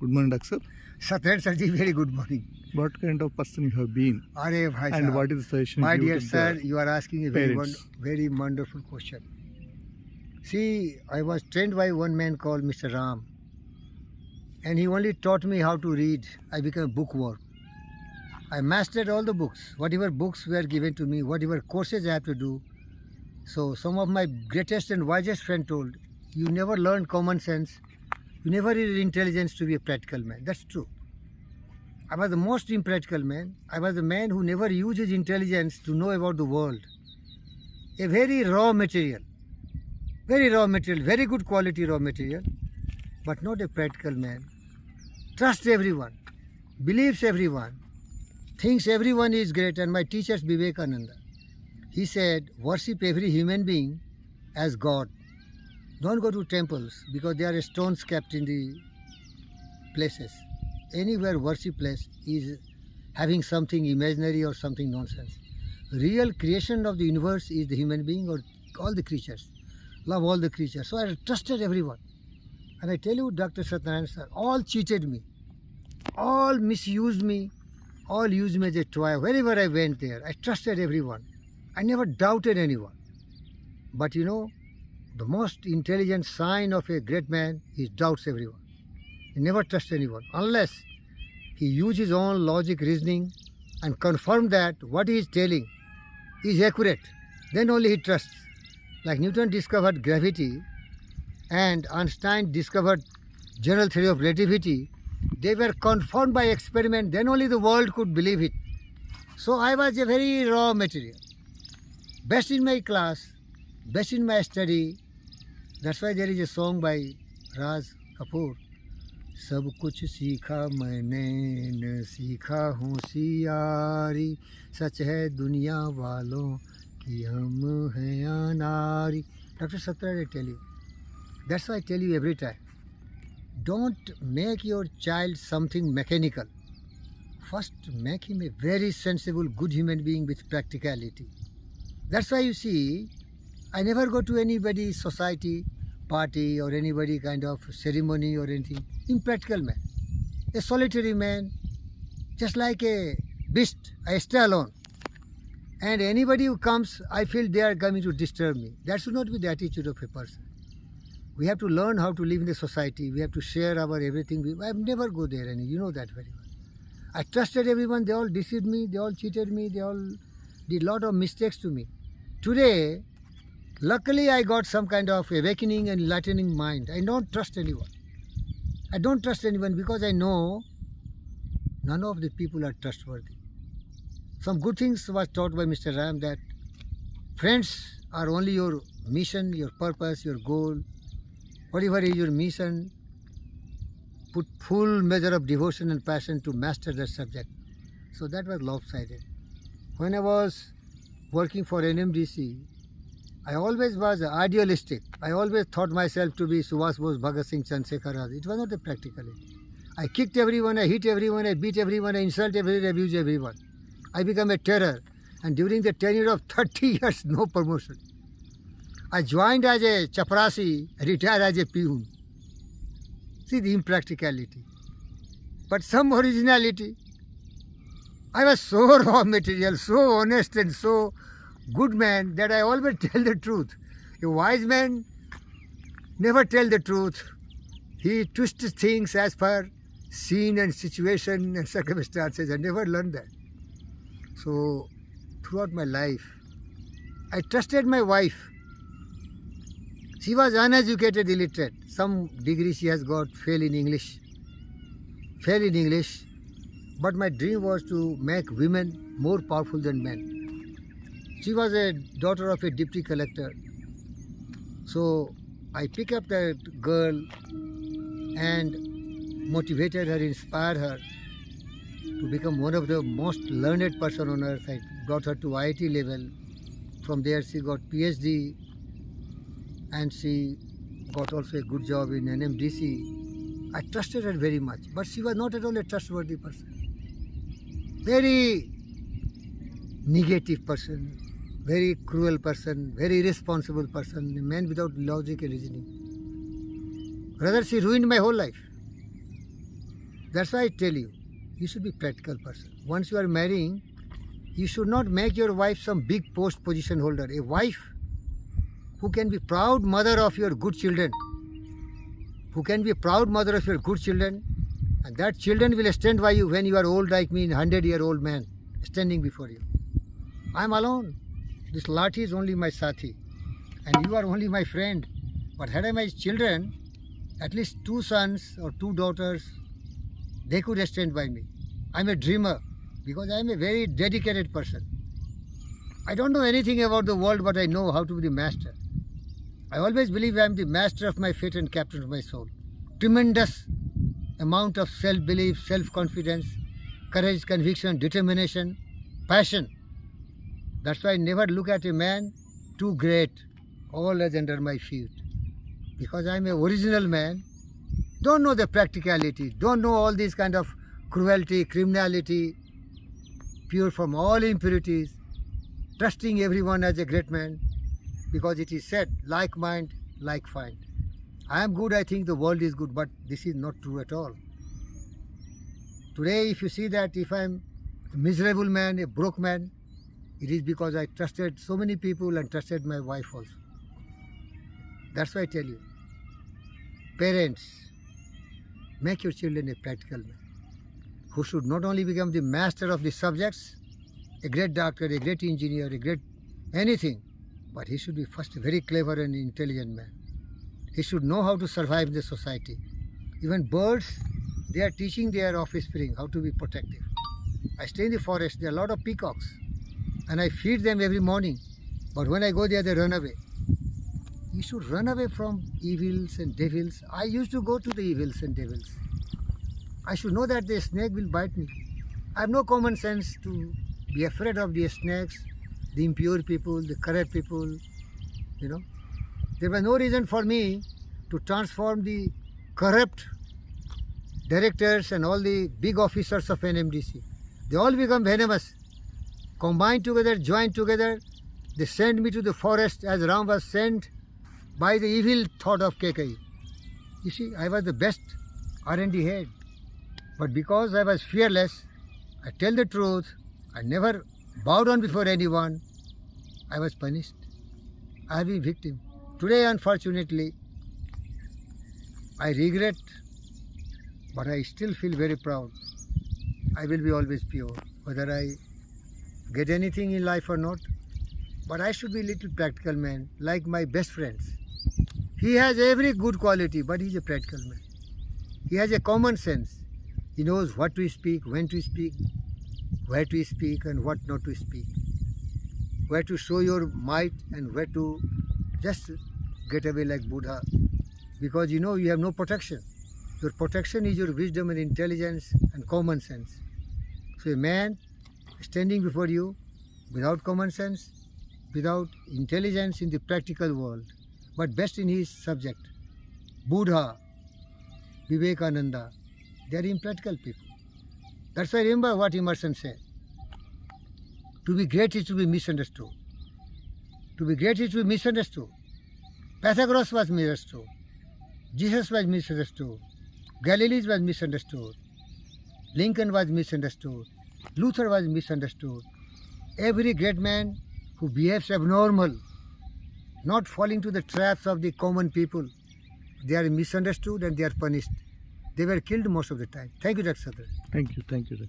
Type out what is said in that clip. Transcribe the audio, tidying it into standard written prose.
Good morning, Doctor. Satyan sir ji, very good morning. What kind of person you have been, Arey bhai and sahab, what is the suggestion my you dear give to sir, the you are asking a very, parents? very wonderful question. See, I was trained by one man called Mr. Ram, and he only taught me how to read. I became a bookworm. I mastered all the books, whatever books were given to me, whatever courses I have to do. So some of my greatest and wisest friend told, you never learn common sense, you never need intelligence to be a practical man. That's true. I was the most impractical man. I was the man who never uses intelligence to know about the world. A very raw material, very good quality raw material, but not a practical man. Trusts everyone, believes everyone, thinks everyone is great. And my teacher's Vivekananda, he said, worship every human being as God. Don't go to temples because there are stones kept in the places. Anywhere worship place is having something imaginary or something nonsense. Real creation of the universe is the human being or all the creatures. Love all the creatures. So I trusted everyone. And I tell you, Dr. Satyanarayana sir, all cheated me, all misused me, all used me as a toy. Wherever I went there, I trusted everyone. I never doubted anyone. But you know, the most intelligent sign of a great man is doubts everyone. He never trusts anyone unless he uses his own logic reasoning and confirm that what he is telling is accurate. Then only he trusts. Like Newton discovered gravity and Einstein discovered general theory of relativity, they were confirmed by experiment. Then only the world could believe it. So I was a very raw material. Best in my class, best in my study. That's why there is a song by Raj Kapoor. सब कुछ सीखा मैंने न सीखा होशियारी सच है दुनिया वालों कि हम हैं अनारी. Dr. Satyanarayana, I tell you, that's why I tell you every time, don't make your child something mechanical. First make him a very sensible, good human being with practicality. That's why you see, I never go to anybody's society, party or anybody kind of ceremony or anything. Impractical man, a solitary man, just like a beast. I stay alone. And anybody who comes, I feel they are coming to disturb me. That should not be the attitude of a person. We have to learn how to live in the society. We have to share our everything. I never go there, and you know that very well. I trusted everyone. They all deceived me. They all cheated me. They all did a lot of mistakes to me. Today, luckily, I got some kind of awakening and enlightening mind. I don't trust anyone. I don't trust anyone because I know none of the people are trustworthy. Some good things was taught by Mr. Ram, that friends are only your mission, your purpose, your goal. Whatever is your mission, put full measure of devotion and passion to master that subject. So that was lopsided. When I was working for NMDC, I always was idealistic. I always thought myself to be Subhash Bose, Bhagat Singh, Chandrasekhar Azad. It was not a practicality. I kicked everyone, I hit everyone, I beat everyone, I insulted everyone, I abused everyone. I became a terror. And during the tenure of 30 years, no promotion. I joined as a chaprasi, retired as a peon. See the impracticality. But some originality. I was so raw material, so honest and so good man that I always tell the truth. A wise man never tell the truth. He twists things as per scene and situation and circumstances. I never learned that. So throughout my life, I trusted my wife. She was uneducated, illiterate. Some degree she has got, fail in English. But my dream was to make women more powerful than men. She was a daughter of a deputy collector. So I picked up that girl and motivated her, inspired her to become one of the most learned person on earth. I got her to IIT level. From there she got PhD and she got also a good job in NMDC. I trusted her very much, but she was not at all a trustworthy person. Very negative person, very cruel person, very irresponsible person, a man without logic and reasoning. Rather, she ruined my whole life. That's why I tell you, you should be practical person. Once you are marrying, you should not make your wife some big post position holder. A wife who can be proud mother of your good children, who can be a proud mother of your good children, and that children will stand by you when you are old like me, 100-year-old man, standing before you. I am alone. This lathi is only my sathi, and you are only my friend. But had I my children, at least 2 sons or 2 daughters, they could stand by me. I am a dreamer because I am a very dedicated person. I don't know anything about the world, but I know how to be the master. I always believe I am the master of my fate and captain of my soul. Tremendous amount of self-belief, self-confidence, courage, conviction, determination, passion. That's why I never look at a man too great, all as under my feet. Because I am an original man, don't know the practicality, don't know all these kind of cruelty, criminality, pure from all impurities, trusting everyone as a great man, because it is said, like mind, like find. I am good, I think the world is good, but this is not true at all. Today, if you see that if I am a miserable man, a broke man, it is because I trusted so many people and trusted my wife also. That's why I tell you, parents, make your children a practical man, who should not only become the master of the subjects, a great doctor, a great engineer, a great anything, but he should be first a very clever and intelligent man. He should know how to survive in the society. Even birds, they are teaching their offspring how to be protective. I stay in the forest, there are a lot of peacocks, and I feed them every morning, but when I go there, they run away. You should run away from evils and devils. I used to go to the evils and devils. I should know that the snake will bite me. I have no common sense to be afraid of the snakes, the impure people, the corrupt people, you know. There was no reason for me to transform the corrupt directors and all the big officers of NMDC. They all become venomous. Combined together, joined together, they sent me to the forest as Ram was sent by the evil thought of Kekai. You see, I was the best R&D head. But because I was fearless, I tell the truth, I never bowed down before anyone, I was punished. I have been victim. Today, unfortunately, I regret, but I still feel very proud. I will be always pure, whether I get anything in life or not. But I should be a little practical man, like my best friends. He has every good quality, but he's a practical man. He has a common sense. He knows what to speak, when to speak, where to speak and what not to speak. Where to show your might and where to just get away like Buddha. Because you know you have no protection. Your protection is your wisdom and intelligence and common sense. So a man standing before you without common sense, without intelligence in the practical world, but best in his subject. Buddha, Vivekananda, they are impractical people. That's why I remember what Emerson said. To be great is to be misunderstood. To be great is to be misunderstood. Pythagoras was misunderstood. Jesus was misunderstood. Galileo was misunderstood. Lincoln was misunderstood. Luther was misunderstood. Every great man who behaves abnormal, not falling to the traps of the common people, they are misunderstood and they are punished. They were killed most of the time. Thank you, Dr. Sadhar. Thank you, Dr.